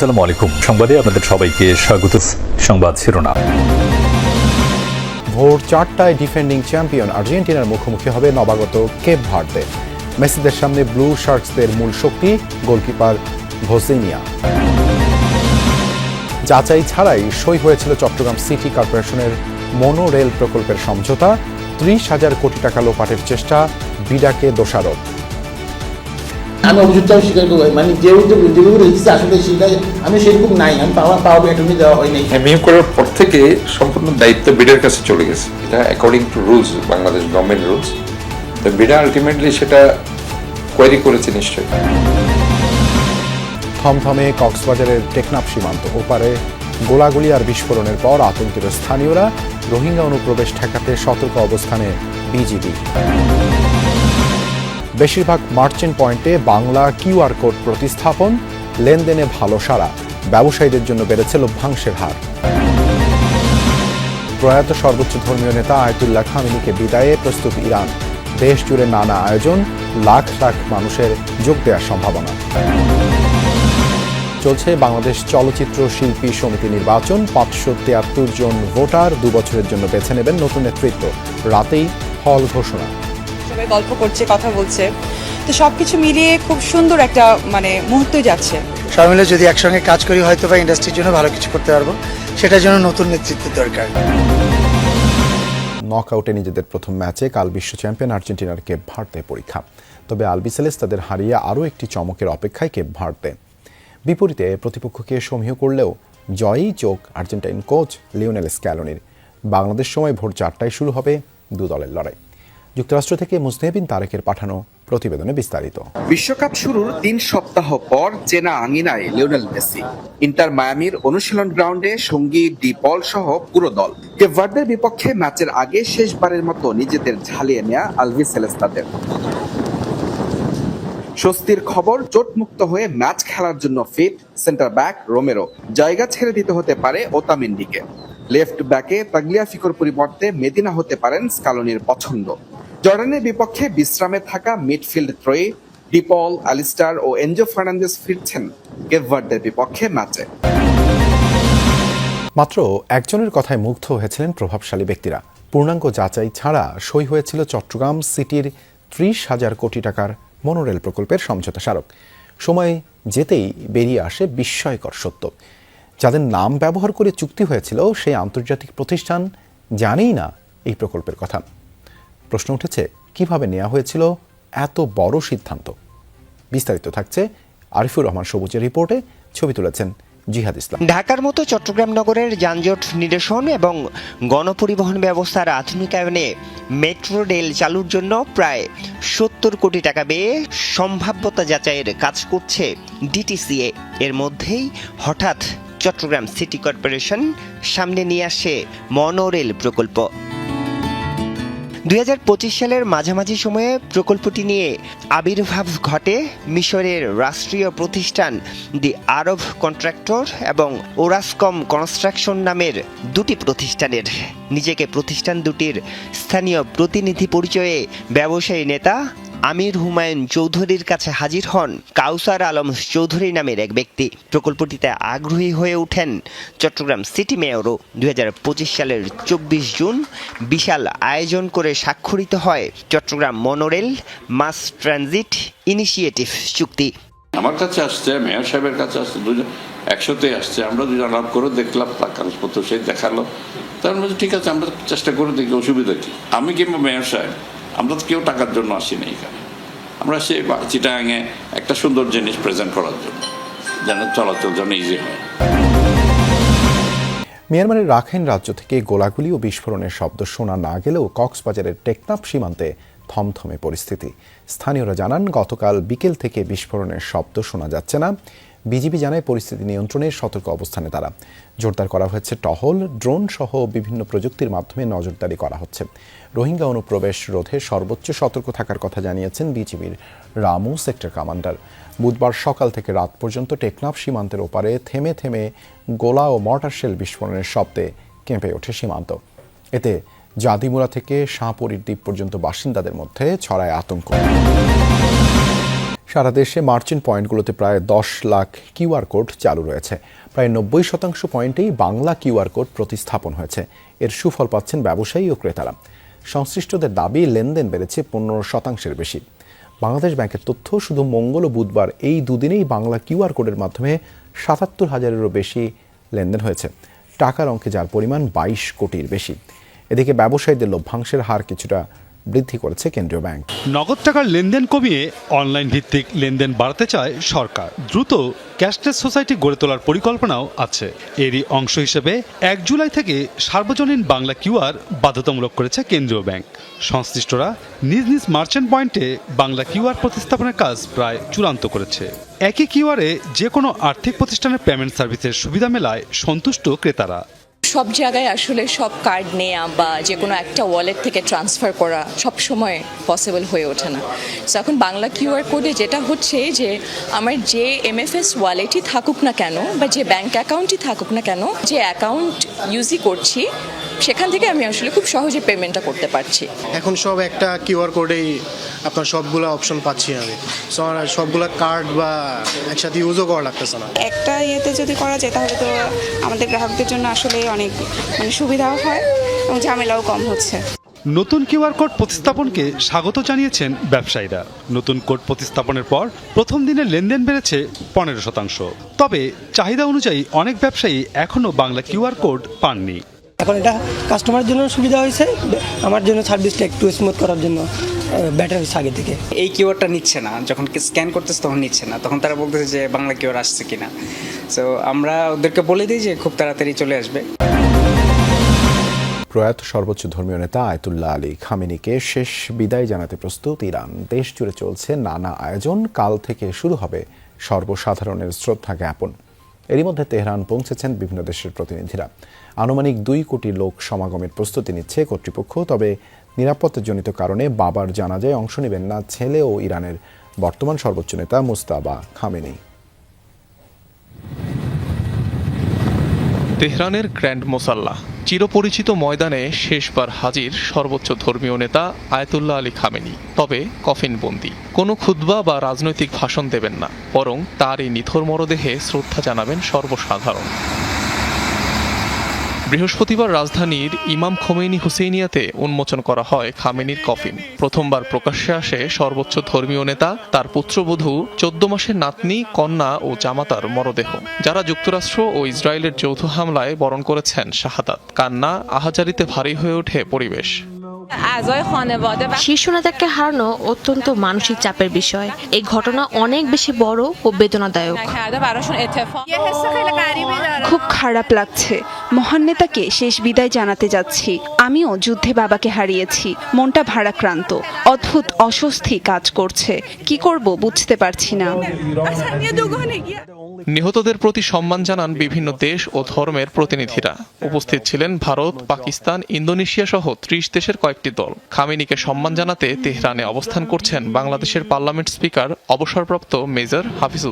আসসালামু আলাইকুম। সংবাদে আপনাদের সবাইকে স্বাগত। সংবাদ শিরোনাম। ভোর 4টায় ডিফেন্ডিং চ্যাম্পিয়ন আর্জেন্টিনার মুখোমুখি হবে নবাগত কেপ ভার্দে। মেসিদের সামনে ব্লু শার্কসদের মূল শক্তি গোলকিপার ভোসিনিয়া। যাচাই ছাড়াই সই হয়েছিল চট্টগ্রাম সিটি কর্পোরেশনের মনো রেল প্রকল্পের সমঝোতা। 30,000 কোটি টাকা লোপাটের চেষ্টা, বিডাকে দোষারোপ। আমি অভিযোগটাও স্বীকার করবো, মানে যেগুলো রেজিস্ট্রি আসলে সেটা আমি সেরকম নাই, আমি পাওয়ার অ্যাটর্নি দেওয়া হয় নাই। নিয়োগ করার পর থেকে সম্পূর্ণ দায়িত্ব বিডার কাছে চলে গেছে। এটা according to rules, Bangladesh government rules. তো বিডা আলটিমেটলি সেটা কোয়ারি করেছে নিশ্চয়ই। থমথমে কক্সবাজারের টেকনাফ সীমান্ত ওপারে গোলাগুলি আর বিস্ফোরণের পর আতঙ্কিত স্থানীয়রা। রোহিঙ্গা অনুপ্রবেশ ঠেকাতে সতর্ক অবস্থানে বিজিবি। বেশিরভাগ মার্চেন্ট পয়েন্টে বাংলা কিউআর কোড প্রতিস্থাপন, লেনদেনে ভালো সাড়া। ব্যবসায়ীদের জন্য বেড়েছে লভ্যাংশের হার। প্রয়াত সর্বোচ্চ ধর্মীয় নেতা আয়াতুল্লাহ খামেনিকে বিদায়ে প্রস্তুত ইরান। দেশ জুড়ে নানা আয়োজন, লাখ লাখ মানুষের যোগ দেওয়ার সম্ভাবনা। চলছে বাংলাদেশ চলচ্চিত্র শিল্পী সমিতি নির্বাচন। 573 জন ভোটার 2 বছরের জন্য বেছে নেবেন নতুন নেতৃত্ব। রাতেই ফল ঘোষণা। সবাই গল্প করছে, কথা বলছে, তো সবকিছু মিলিয়ে খুব সুন্দর একটা মুহূর্ত যাচ্ছে। সবাই মিলে যদি একসঙ্গে কাজ করি হয়তো বা ইন্ডাস্ট্রির জন্য ভালো কিছু করতে পারবো। সেটার জন্য নতুন নেতৃত্বের দরকার। নকআউটে নিজেদের প্রথম ম্যাচে কাল বিশ্ব চ্যাম্পিয়ন আর্জেন্টিনার কেপ ভার্দে পরীক্ষা। তবে আলবিসেলেস তাদের হারিয়ে আরও একটি চমকের অপেক্ষায় কেপ ভার্দে। বিপরীতে প্রতিপক্ষকে সমীহ করলেও জয়ই চোখ আর্জেন্টাইন কোচ লিওনেল স্ক্যালোনির। বাংলাদেশ সময় ভোর 4টায় শুরু হবে দু দলের লড়াই। যুক্তরাষ্ট্র থেকে মুজনেবিন তারেকের পাঠানো প্রতিবেদনে বিস্তারিত। বিশ্বকাপ শুরুর 3 সপ্তাহ পর চেনা আঙিনায় লিওনেল মেসি। ইন্টার মায়ামির অনুশীলন গ্রাউন্ডে সঙ্গী ডি পল সহ পুরো দল। কেপ ভার্দের বিপক্ষে ম্যাচের আগে শেষবারের মতো নিজেদের ঝালিয়ে নেয়া আলবিসেলেস তাদের। স্বস্তির খবর, চোটমুক্ত হয়ে ম্যাচ খেলার জন্য ফিট সেন্টার ব্যাক রোমেরো। জায়গা ছেড়ে দিতে হতে পারে ওতামেন্ডিকে। লেফট ব্যাকে তাগলিয়াফিকোর পরিবর্তে মেদিনা হতে পারেন স্কালোনির পছন্দ। জর্ডানের বিপক্ষে বিশ্রামে থাকা মিডফিল্ড ত্রয়ী ডিপল, অ্যালিস্টার ও এনজো ফার্নান্দেজ ফিরছেন কেপ ভার্দের বিপক্ষে ম্যাচে। মাত্র একজনের কথায় মুগ্ধ হয়েছিলেন প্রভাবশালী ব্যক্তিরা। পূর্ণাঙ্গ যাচাই ছাড়া সই হয়েছিল চট্টগ্রাম সিটির 30,000 কোটি টাকার মনোরেল প্রকল্পের সমঝোতা স্মারক। সময় যেতেই বেরিয়ে আসে বিস্ময়কর সত্য। যাদের নাম ব্যবহার করে চুক্তি হয়েছিল সেই আন্তর্জাতিক প্রতিষ্ঠান জানেই না এই প্রকল্পের কথা। প্রশ্ন উঠেছে, কিভাবে নেওয়া হয়েছিল এত বড় সিদ্ধান্ত? বিস্তারিত থাকছে আরিফুর রহমান সবুজের রিপোর্টে। ছবি তুলেছেন জিহাদ ইসলাম। ঢাকার মতো চট্টগ্রাম নগরের যানজট নিরসন এবং গণপরিবহন ব্যবস্থার আধুনিকায়নে মেট্রো রেল চালুর জন্য প্রায় 70 কোটি টাকা ব্যয়ে সম্ভাব্যতা যাচাইয়ের কাজ করছে ডিটিসিএ। এর মধ্যেই হঠাৎ চট্টগ্রাম সিটি কর্পোরেশন সামনে নিয়ে আসে মনোরেল প্রকল্প। 2025 সালের মাঝামাঝি সময়ে প্রকল্পটি নিয়ে আবির্ভাব ঘটে মিশরের রাষ্ট্রীয় প্রতিষ্ঠান দি আরব কন্ট্রাক্টর এবং ওরাসকম কনস্ট্রাকশন নামের দুটি প্রতিষ্ঠানের। নিজেকে প্রতিষ্ঠান দুটির স্থানীয় প্রতিনিধি পরিচয়ে ব্যবসায়ী নেতা আমির হুমায়ুন চৌধুরীর কাছে হাজির হন কাউসার আলম চৌধুরী নামের এক ব্যক্তি। প্রকল্পটিতে আগ্রহী হয়ে ওঠেন চট্টগ্রাম সিটি মেয়রও। 2025 সালের 24 জুন বিশাল আয়োজন করে স্বাক্ষরিত হয় Chattogram monorail mass transit initiative চুক্তি। আমার কাছে আসছে, মেয়র সাহেবের কাছে আসছে, দুজন একসাথে আসছে। আমরা দুজন আলাপ করে দেখলাম, কাগজপত্র সে দেখালো। তার মধ্যে ঠিক আছে, আমরা চেষ্টা করে দেখি, অসুবিধা কি? আমি কিংবা মেয়র সাহেব আমরা তো কেউ টাকার জন্য আসিনি এখানে। আমরা সেই চিটাগাঙে একটা সুন্দর জিনিস প্রেজেন্ট করার জন্য, যেন চলাচল যেন ইজি হয়। মিয়ানমারের রাখাইন রাজ্য থেকে গোলাগুলি ও বিস্ফোরণের শব্দ শোনা না গেলেও কক্সবাজারের টেকনাফ সীমান্তে থমথমে পরিস্থিতি। স্থানীয়রা জানান, গতকাল বিকেল থেকে বিস্ফোরণের শব্দ শোনা যাচ্ছে না। বিজিবি জানায় পরিস্থিতি নিয়ন্ত্রণে সতর্ক অবস্থানে তারা। জোরদার করা হয়েছে টহল, ড্রোন সহ বিভিন্ন প্রযুক্তির মাধ্যমে নজরদারি করা হচ্ছে। রোহিঙ্গা অনুপ্রবেশ রোধে সর্বোচ্চ সতর্ক থাকার কথা জানিয়েছেন বিজিবির রামু সেক্টর কমান্ডার। বুধবার সকাল থেকে রাত পর্যন্ত টেকনাফ সীমান্তের ওপারে থেমে থেমে গোলা ও মর্টার শেল বিস্ফোরণের শব্দে কেঁপে ওঠে সীমান্ত। এতে জাদিমুরা থেকে শাহপরীর দ্বীপ পর্যন্ত বাসিন্দাদের মধ্যে ছড়ায় আতঙ্ক। সারা দেশে মার্চেন্ট পয়েন্টগুলোতে প্রায় 10 লাখ কিউআর কোড চালু রয়েছে। প্রায় 90% পয়েন্টেই বাংলা কিউআর কোড প্রতিস্থাপন হয়েছে। এর সুফল পাচ্ছেন ব্যবসায়ী ও ক্রেতারা। সংশ্লিষ্টদের দাবি লেনদেন বেড়েছে 15%-এর বেশি। বাংলাদেশ ব্যাংকের তথ্য, শুধু মঙ্গল ও বুধবার এই দুদিনেই বাংলা কিউআর কোডের মাধ্যমে 77,000-এরও বেশি লেনদেন হয়েছে। টাকার অঙ্কে যার পরিমাণ 22 কোটির বেশি। এদিকে ব্যবসায়ীদের লভ্যাংশের হার কিছুটা বৃদ্ধি করেছে কেন্দ্রীয় ব্যাংক। নগদ টাকার লেনদেন কমিয়ে অনলাইন ভিত্তিক লেনদেন বাড়াতে চায় সরকার। দ্রুত ক্যাশলেস সোসাইটি গড়ে তোলার পরিকল্পনাও আছে। এরই অংশ হিসেবে 1 জুলাই থেকে সার্বজনীন বাংলা কিউআর বাধ্যতামূলক করেছে কেন্দ্রীয় ব্যাংক। সংশ্লিষ্টরা নিজ নিজ মার্চেন্ট পয়েন্টে বাংলা কিউআর প্রতিস্থাপনের কাজ প্রায় চূড়ান্ত করেছে। একই কিউআরে যে কোনো আর্থিক প্রতিষ্ঠানের পেমেন্ট সার্ভিসের সুবিধা মেলায় সন্তুষ্ট ক্রেতারা। সব জায়গায় আসলে সব কার্ড নেওয়া বা যে কোনো একটা ওয়ালেট থেকে ট্রান্সফার করা সব সময় পসিবল হয়ে ওঠে না। সো এখন বাংলা কিউআর কোডে যেটা হচ্ছে যে আমার যে এমএফএস ওয়ালেটই থাকুক না কেন বা যে ব্যাংক অ্যাকাউন্টই থাকুক না কেন, যে অ্যাকাউন্ট ইউজই করছি সেখান থেকে আমি আসলে খুব সহজে পেমেন্টটা করতে পারছি। এখন সব একটা কিউআর কোডেই আপনার সবগুলো অপশন পাচ্ছি আমি। সবগুলো কার্ড বা একসাথে ইউজও করা লাগতেছে না। একটা ইয়েতে যদি করা যায় তাহলে তো আমাদের গ্রাহকদের জন্য আসলে অনেক সুবিধাও হয় এবং ঝামেলাও কম হচ্ছে। নতুন কিউআর কোড প্রতিস্থাপনকে স্বাগত জানিয়েছেন ব্যবসায়ীরা। নতুন কোড প্রতিস্থাপনের পর প্রথম দিনে লেনদেন বেড়েছে 15%। তবে চাহিদা অনুযায়ী অনেক ব্যবসায়ী এখনও বাংলা কিউআর কোড পাননি। এখন এটা কাস্টমারের জন্য সুবিধা হয়েছে, আমার জন্য সার্ভিসটা একটু স্মুথ করার জন্য বেটার হয়েছে আগে থেকে। এই কিউআরটা নিচ্ছে না, যখন স্ক্যান করতেছে তখন নিচ্ছে না, তখন তারা বলতেছে যে বাংলা কিউআর আসছে কিনা। সো আমরা ওদেরকে বলে দিই যে খুব তাড়াতাড়ি চলে আসবে। প্রয়াত সর্বোচ্চ ধর্মীয় নেতা আয়াতুল্লাহ আলী খামেনিকে শেষ বিদায় জানাতে প্রস্তুত ইরান। দেশ জুড়ে চলছে নানা আয়োজন। কাল থেকে শুরু হবে সর্বসাধারণের শ্রদ্ধা জ্ঞাপন। এরই মধ্যে তেহরান পৌঁছেছেন বিভিন্ন দেশের প্রতিনিধিরা। আনুমানিক 2 কোটি লোক সমাগমের প্রস্তুতি নিচ্ছে কর্তৃপক্ষ। তবে নিরাপত্তাজনিত কারণে বাবার জানাজায় অংশ নেবেন না ছেলে ও ইরানের বর্তমান সর্বোচ্চ নেতা মুজতাবা খামেনি। তেহরানের গ্র্যান্ড মোসাল্লাহ চিরপরিচিত ময়দানে শেষবার হাজির সর্বোচ্চ ধর্মীয় নেতা আয়াতুল্লাহ আলী খামেনি। তবে কফিনবন্দি, কোনো খুতবা বা রাজনৈতিক ভাষণ দেবেন না, বরং তার এই নিথর মরদেহে শ্রদ্ধা জানাবেন সর্বসাধারণ। বৃহস্পতিবার রাজধানীর ইমাম খোমেনি হুসেইনিয়াতে উন্মোচন করা হয় খামেনির কফিন। প্রথমবার প্রকাশ্যে আসে সর্বোচ্চ ধর্মীয় নেতা, তার পুত্রবধূ, 14 মাসের নাতনি, কন্যা ও জামাতার মরদেহ, যারা যুক্তরাষ্ট্র ও ইসরায়েলের যৌথ হামলায় বরণ করেছেন শাহাদাত। কান্না আহাজারিতে ভারী হয়ে ওঠে পরিবেশ। শীর্ষ নেতাকে হারানো অত্যন্ত মানসিক চাপের বিষয়। এই ঘটনা অনেক বেশি বড় ও বেদনাদায়ক। খুব খারাপ লাগছে। মহান নেতাকে শেষ বিদায় জানাতে যাচ্ছি। আমিও যুদ্ধে বাবাকে হারিয়েছি। মনটা ভারাক্রান্ত, অদ্ভুত অস্বস্তি কাজ করছে। কি করব বুঝতে পারছি না। নিহতদের প্রতি সম্মান জানান বিভিন্ন দেশ ও ধর্মের প্রতিনিধিরা। উপস্থিত ছিলেন ভারত, পাকিস্তান, ইন্দোনেশিয়া সহ 30 দেশের কয়েকটি দল। খামেনিকে সম্মান জানাতে তেহরানে অবস্থান করছেন বাংলাদেশের পার্লামেন্ট স্পিকার অবসরপ্রাপ্ত মেজর হাফিজুদ্দিন।